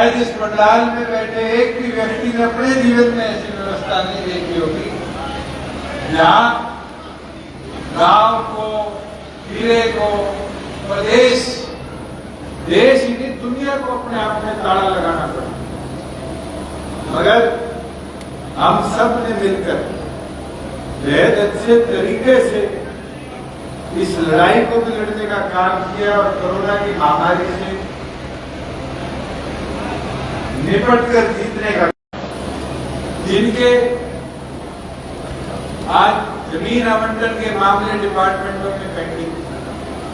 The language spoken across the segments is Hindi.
शायद इस पंडाल में बैठे एक भी व्यक्ति ने अपने जीवन में ऐसी व्यवस्था नहीं देखी होगी जहां गांव को, जिले को, प्रदेश, देश ही नहीं दुनिया को अपने आप में ताला लगाना पड़ा। मगर हम सब ने मिलकर बेहद अच्छे तरीके से इस लड़ाई को भी लड़ने का काम किया और कोरोना की महामारी से निपटकर जीतने का। जिनके आज जमीन आवंटन के मामले डिपार्टमेंटों में पेंडिंग,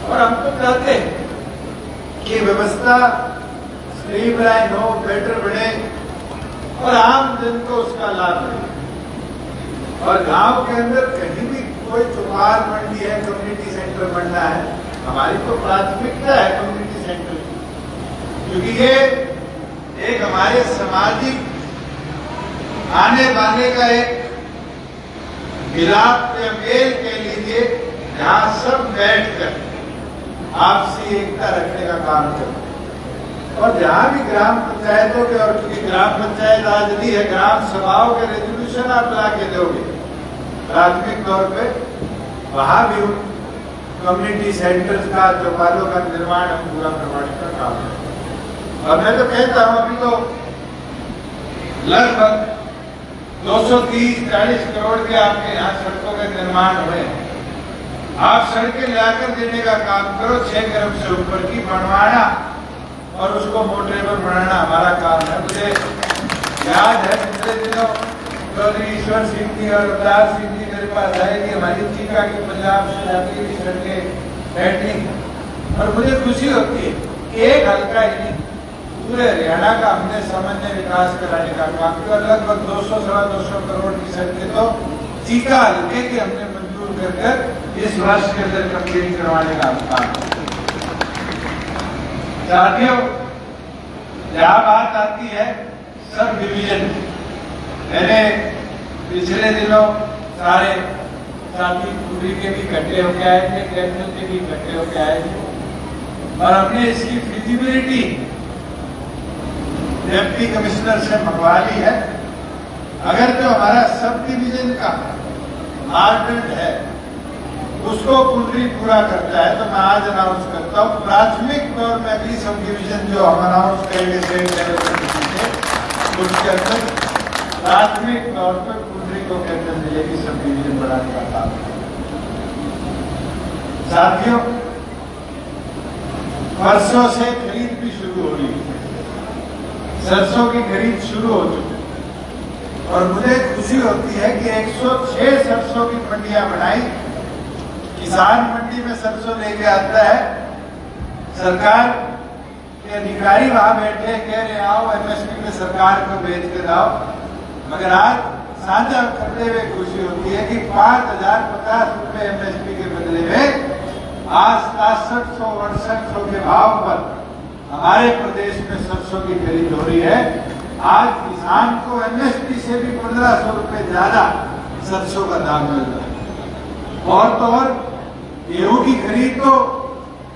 और हम तो चाहते हैं कि व्यवस्था स्ट्रीमलाइन हो, बेटर बने और आम जन को उसका लाभ मिले। और गांव के अंदर कहीं भी कोई चौपाल मंडी है, कम्युनिटी सेंटर बनना है, हमारी तो प्राथमिकता है कम्युनिटी सेंटर, क्योंकि ये एक हमारे सामाजिक आने वाले का एक मिलाप या मेल कह लीजिए, जहां सब बैठकर आपसी एकता रखने का काम करते। और जहां भी ग्राम पंचायतों के, और क्योंकि ग्राम पंचायत आज नहीं है, ग्राम सभाओं के रेजोल्यूशन आप ला के दोगे प्राथमिक तौर पे, वहां भी कम्युनिटी सेंटर्स का, चौपालों का निर्माण हम पूरा करवाने का काम है। और मैं तो कहता हूं अभी तो लगभग 230-40 करोड़ के आपके यहाँ सड़कों के निर्माण हुए। आप सड़कें लाकर देने का काम करो, 6 खरब से ऊपर की बनवाना और उसको मोटरेबल बनाना हमारा काम है। मुझे याद है पिछले दिनों चौधरी ईश्वर सिंह जी और अवतार सिंह जी मेरे पास आए कि हमारी चीका की पंजाब से जाती हुई सड़कें बैठनी, और मुझे खुशी होती है कि एक हल्का ही नहीं, पूरे हरियाणा का हमने सामान्य विकास कराने का काम किया। लगभग 200-250 करोड़ की सड़कें तो चीका हल्के की हमने मंजूर कर इस वर्ष के अंदर कंप्लीट करवाने का काम किया। साथियों, जहां बात आती है सब डिवीजन, मैंने पिछले दिनों सारे साथी पूरी के भी इकट्ठे होकर आए थे, कैबिनेट के भी इकट्ठे होकर आए थे, और हमने इसकी फिजिबिलिटी डिप्टी कमिश्नर से मंगवा ली है। अगर जो हमारा सब डिवीजन का आर्डेंट है उसको कुंडली पूरा करता है, तो मैं आज अनाउंस करता हूँ प्राथमिक तौर में अगली सब डिवीजन जो हम अनाउंस करेंगे स्टेट लेवल पर, उसके अंदर प्राथमिक तौर पर कुंडली को केंद्र मिलेगी सब डिवीजन बढ़ाने का काम। साथियों, परसों से खरीद भी शुरू हो रही है, सरसों की खरीद शुरू हो चुकी है, और मुझे खुशी होती है कि 106 सरसों की मंडियां बनाई। किसान मंडी में सरसों लेके आता है, सरकार के अधिकारी वहां बैठे कह रहे आओ एमएसपी में सरकार को बेच के लाओ, मगर आज साझा करते हुए खुशी होती है कि 5,050 रुपए एमएसपी के बदले में आज 6700-6800 के भाव पर हमारे प्रदेश में सरसों की खरीद हो रही है। आज किसान को एमएसपी से भी 1500 रुपए ज्यादा सरसों का दाम मिल रहा है। और तो और गेहूं की खरीद तो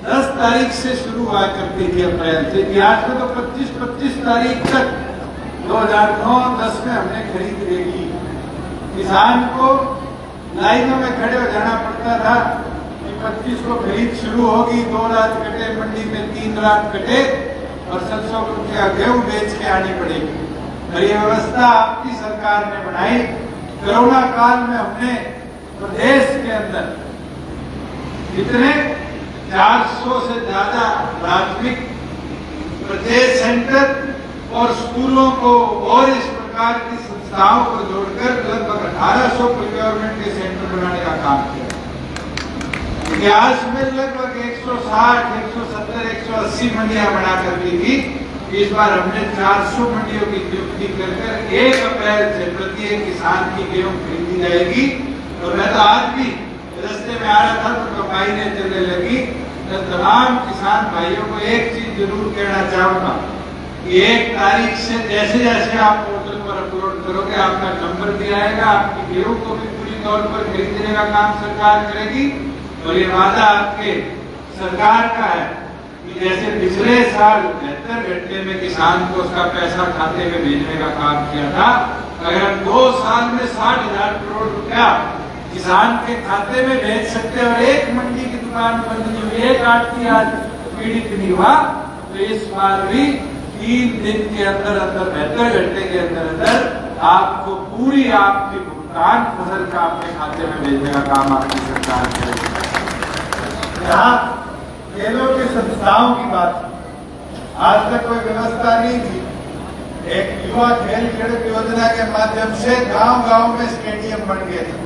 10 तारीख से शुरू हुआ करती थी अप्रैल से, आज में तो 25 तारीख तक 2009-10 में हमने खरीद देखी। किसान को लाइनों में खड़े हो जाना पड़ता था कि 25 को खरीद शुरू होगी, 2 रात कटे मंडी में, 3 रात कटे, और सरसों को गेहूं बेच के आनी पड़ेगी। और ये व्यवस्था आपकी सरकार ने बनाई। कोरोना काल में हमने प्रदेश के अंदर कितने 400 से ज्यादा प्राथमिक प्रदेश सेंटर और स्कूलों को और इस प्रकार की संस्थाओं को जोड़कर लगभग 1800 प्रोक्योरमेंट के सेंटर बनाने का काम किया। इतिहास में लगभग 160, 170, 180 मंडियां बना करती थी। इस बार हमने 400 मंडियों की नियुक्ति कर 1 अप्रैल से प्रत्येक किसान की गेहूं खरीदी जाएगी। और मैं तो आज भी रास्ते में आ रहा था तो कंबाइनें चलने लगी। तो तमाम किसान भाइयों को एक चीज जरूर कहना चाहूंगा कि 1 तारीख से जैसे जैसे आप पोर्टल पर अपलोड करोगे आपका नंबर भी आएगा, आपकी गेहूं को भी पूरी तौर पर खरीदने का काम सरकार करेगी। और ये वादा आपके सरकार का है कि जैसे पिछले साल 72 घंटे में किसान को उसका पैसा खाते में भेजने का काम किया था, अगर हम 2 साल में 60,000 करोड़ रुपया किसान के खाते में भेज सकते हैं और एक मंडी की दुकान बंद नहीं हुई, एक आड़ती आज पीड़ित नहीं हुआ, तो इस बार भी 3 दिन के अंदर 72 घंटे के अंदर आपको पूरी आपकी भुगतान फसल का अपने खाते में भेजने का काम आपकी सरकार करेगी। यहाँ खेलों की संस्थाओं की बात, आज तक कोई व्यवस्था नहीं थी। एक युवा खेल क्रीड़ा योजना के माध्यम से गांव-गांव में स्टेडियम बन गए थे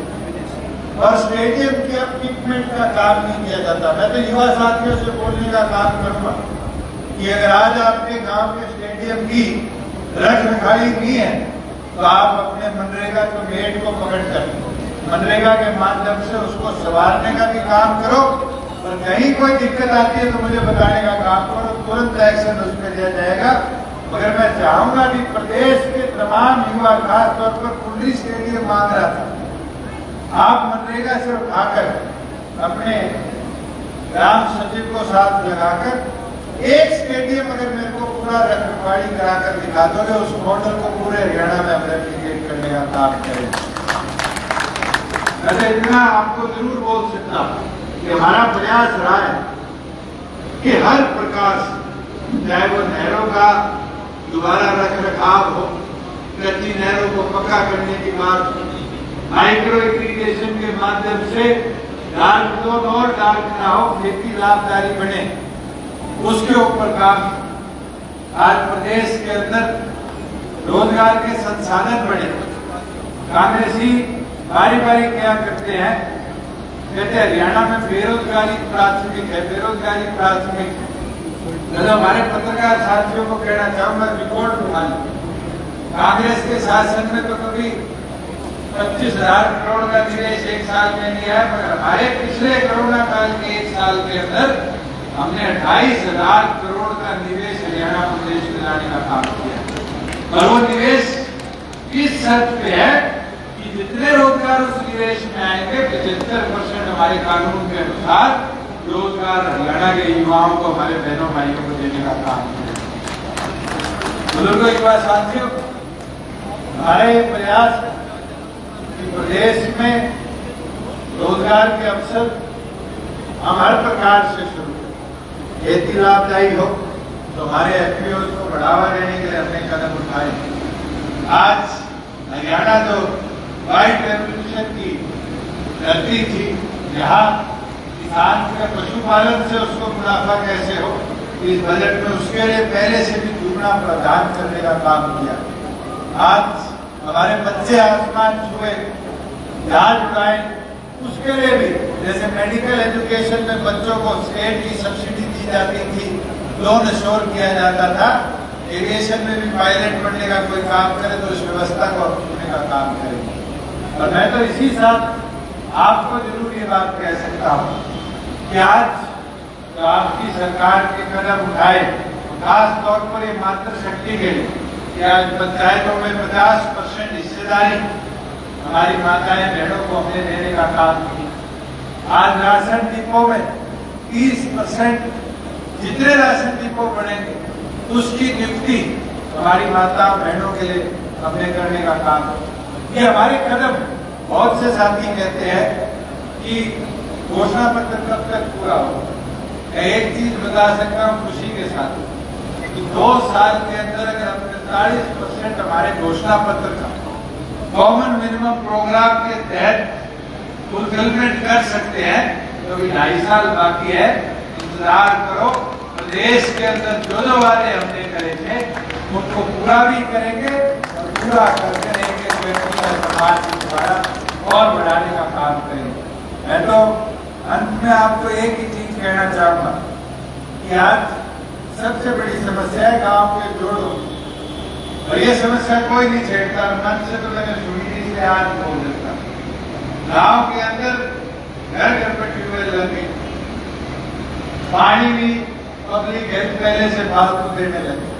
और स्टेडियम के इक्विपमेंट का काम नहीं किया जाता। मैं तो युवा साथियों से बोलने का काम करूंगा कि अगर आज आपके गांव के स्टेडियम की रख रखाई नहीं है तो आप अपने मनरेगा के मेट को पकड़कर मनरेगा के माध्यम से उसको संवारने का भी काम करो और कहीं कोई दिक्कत आती है तो मुझे बताने का काम करो, तुरंत एक्शन उस पर लिया जाएगा। मगर मैं चाहूंगा कि प्रदेश के तमाम युवा, खास तौर पर कुंडली स्टेडियम मांग रहा था, आप मनरेगा से उठाकर अपने ग्राम सचिव को साथ लगाकर एक स्टेडियम अगर मेरे को पूरा रखवाड़ी कराकर दिखा दोगे, उस मॉडल को पूरे हरियाणा में हम रेप्लिकेट करने का काम करेंगे। मैं इतना आपको जरूर बोल सकता हूं कि हमारा प्रयास रहा है कि हर प्रकार से, चाहे वो नहरों का दोबारा रख रखाव हो, कच्ची नहरों को पक्का करने की बात, माइक्रो इरिगेशन के माध्यम से डार्क जोन और डार्क ना हो, खेती लाभकारी बने, उसके ऊपर काम। आज प्रदेश के अंदर रोजगार के संसाधन बढ़े। कांग्रेसी बारी बारी क्या करते हैं, कहते हरियाणा में बेरोजगारी प्राथमिक है, बेरोजगारी प्राथमिक है। तो हमारे पत्रकार साथियों को कहना चाहूंगा, रिकॉर्ड उठा लें। कांग्रेस के शासन में तो कभी 25,000 करोड़ का निवेश एक साल में नहीं आया, मगर हमारे पिछले कोरोना काल के एक साल के अंदर हमने 28,000 करोड़ का निवेश हरियाणा प्रदेश में लाने का काम किया। और वो निवेश किस शर्त पे है कि जितने रोजगार उस निवेश में आएंगे 75% हमारे कानून के अनुसार रोजगार हरियाणा के युवाओं को, हमारे बहनों भाइयों को देने का काम किया। बुजुर्गों की बात साथियों, हमारे प्रयास कि प्रदेश में रोजगार के अवसर हम हर प्रकार से शुरू करें। खेती लाभदायी हो तो हमारे एफपीओ को बढ़ावा देने के लिए हमने कदम उठाए। आज हरियाणा जो व्हाइट रेवोल्यूशन की धरती थी, जहाँ किसान के पशुपालन से उसको मुनाफा कैसे हो, इस बजट में उसके लिए पहले से भी दुगना प्रावधान करने का काम किया। आज हमारे बच्चे आसमान छुए, जहाज उड़ाए, उसके लिए भी जैसे मेडिकल एजुकेशन में बच्चों को स्टेट की सब्सिडी दी जाती थी, लोन अश्योर किया जाता था, एविएशन में भी पायलट बनने का कोई काम करे तो इस व्यवस्था को अपनाने का काम करेंगे। और मैं तो इसी साथ आपको जरूर ये बात कह सकता हूँ कि आज तो आपकी सरकार के कदम उठाए, खास तौर पर ये मातृशक्ति के लिए कि आज पंचायतों में 50% हिस्सेदारी हमारी माताएं बहनों को हमने देने का काम किया। आज राशन डिपो में 30% जितने राशन डिपो बनेंगे उसकी नियुक्ति हमारी माता बहनों के लिए हमने करने का काम किया। ये हमारे कदम। बहुत से साथी कहते हैं कि घोषणा पत्र कब तक पूरा हो। मैं एक चीज बता सकता हूँ खुशी के साथ कि 2 साल के अंदर अगर हम 45% हमारे घोषणा पत्र का कॉमन मिनिमम प्रोग्राम के तहत फुलफिलमेंट कर सकते हैं तो अभी 2.5 साल बाकी है। इंतजार करो, प्रदेश के अंदर जो वादे हमने करे थे उनको पूरा भी करेंगे और पूरा करते रहेंगे, समाज की द्वारा और बढ़ाने का काम करेंगे। मैं तो अंत में आपको एक ही चीज कहना चाहूंगा कि आज सबसे बड़ी समस्या है गांव के जोड़ो, और ये समस्या कोई नहीं छेड़ता। मन से तो मैंने सुनी से आज बोल देता, गांव के अंदर घर घर पर ट्यूबवेल लगे, पानी भी पब्लिक हेल्थ पहले से फालतू देने लगे।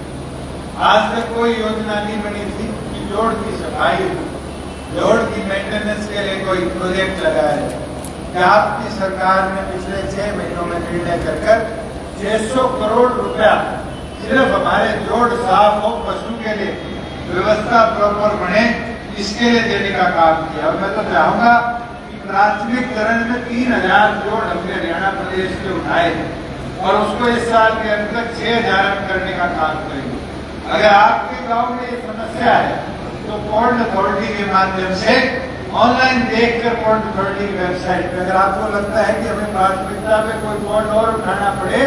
आज तक कोई योजना नहीं बनी थी कि जोड़ की सफाई, जोड़ की मेंटेनेंस के लिए कोई प्रोजेक्ट लगाया है। कि आपकी सरकार ने पिछले 6 महीनों में निर्णय कर 600 करोड़ रुपया सिर्फ हमारे जोड़ साफ हो पशु के लिए व्यवस्था प्रॉपर बने इसके लिए देने का काम किया। और मैं तो चाहूंगा कि प्राथमिक चरण में 3000 जोड़ हमने हरियाणा प्रदेश के उठाए और उसको इस साल के अंत तक 6000 करने का काम करेंगे। अगर आपके गांव में ये समस्या है तो पोर्ट अथॉरिटी के माध्यम से ऑनलाइन देखकर पोर्ट अथॉरिटी की वेबसाइट पे अगर आपको लगता है कि हमें प्राथमिकता में कोई पोर्ट और उठाना पड़े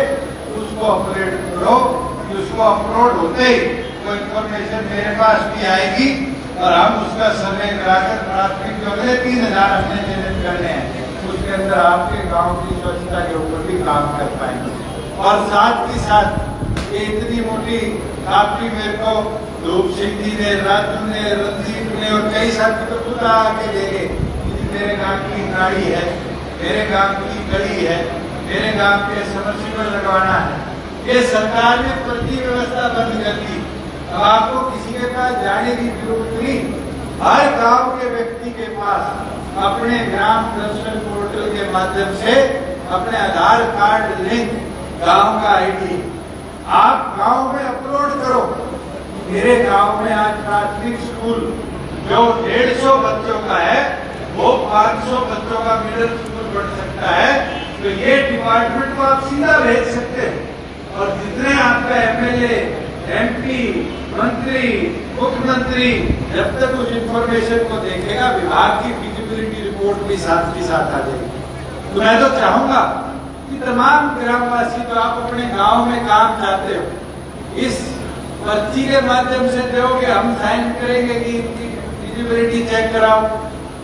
तो उसको अपडेट करो कि उसको अपलोड होते ही वो इन्फॉर्मेशन मेरे पास भी आएगी और हम उसका सर्वे कराकर प्राथमिक जो अगले 3000 हमने चयनित करने हैं उसके अंदर आपके गांव की स्वच्छता के ऊपर भी काम कर पाएंगे। और साथ ही साथ ये इतनी मोटी आपकी मेरे को रूप सिंह जी ने, राजू ने, रणदीप ने और कई साथी तो खुद आके देंगे मेरे गांव की नाली है, मेरे गांव की गली है, मेरे गांव के समरसीबल लगवाना है। ये सरकार ने प्रति व्यवस्था बंद कर दी। अब आपको किसी के पास जाने की जरूरत नहीं। हर गांव के व्यक्ति के पास अपने ग्राम दर्शन पोर्टल के माध्यम से अपने आधार कार्ड लिंक, गांव का आईडी आप गांव में अपलोड करो। मेरे गांव में आज प्राथमिक स्कूल जो 150 बच्चों का है वो 500 बच्चों का मिडिल स्कूल बन सकता है। तो ये डिपार्टमेंट को आप सीधा भेज सकते हैं और जितने आपका एमएलए, एमपी, मंत्री, मुख्यमंत्री जब तक उस इंफॉर्मेशन को देखेगा विभाग की फिजिबिलिटी रिपोर्ट भी साथ आ जाएगी। तो मैं तो चाहूंगा कि तमाम ग्रामवासी तो आप अपने गांव में काम चाहते हो इस पर्ची के माध्यम से दोगे, हम साइन करेंगे कि इनकी फिजिबिलिटी चेक कराओ,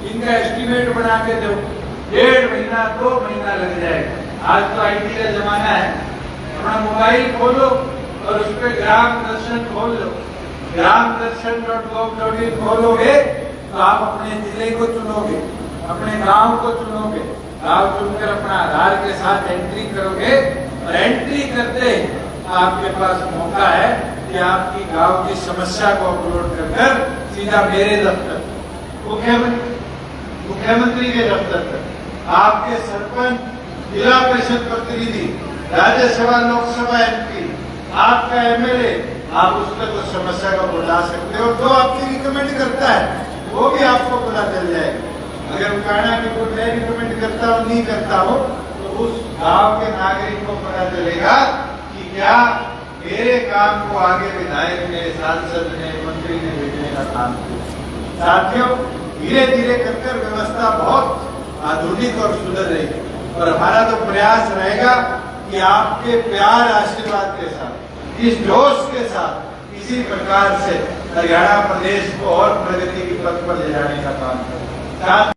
इनका एस्टिमेट बना के दो, 1.5 महीना 2 महीना लग जाएगा। आज तो आईटी का जमाना है, अपना मोबाइल खोलो और उस पर ग्राम दर्शन खोल लो, gramdarshan.gov.in खोलोगे तो आप अपने जिले को चुनोगे, अपने गांव को चुनोगे, गांव चुनकर अपना आधार के साथ एंट्री करोगे और एंट्री करते आपके पास मौका है कि आपकी गांव की समस्या को अपलोड कर सीधा मेरे दफ्तर, मुख्यमंत्री के दफ्तर तक, आपके सरपंच, जिला परिषद प्रतिनिधि, राज्यसभा लोकसभा एमपी, आपका एमएलए, आप उस तक उस समस्या को बुला सकते हो। जो आपकी रिकमेंड करता है वो भी आपको पता चल जाएगा। अगर कहना कि कोई मैं रिकमेंड करता हूँ नहीं करता हो तो उस गांव के नागरिक को पता चलेगा कि क्या मेरे काम को आगे विधायक ने, सांसद ने, मंत्री ने भेजने का काम किया। साथियों, धीरे धीरे कर व्यवस्था बहुत आधुनिक और सुधर रही है और हमारा तो प्रयास रहेगा कि आपके प्यार आशीर्वाद के साथ, इस जोश के साथ इसी प्रकार से हरियाणा प्रदेश को और प्रगति की पथ पर ले जाने का काम करें।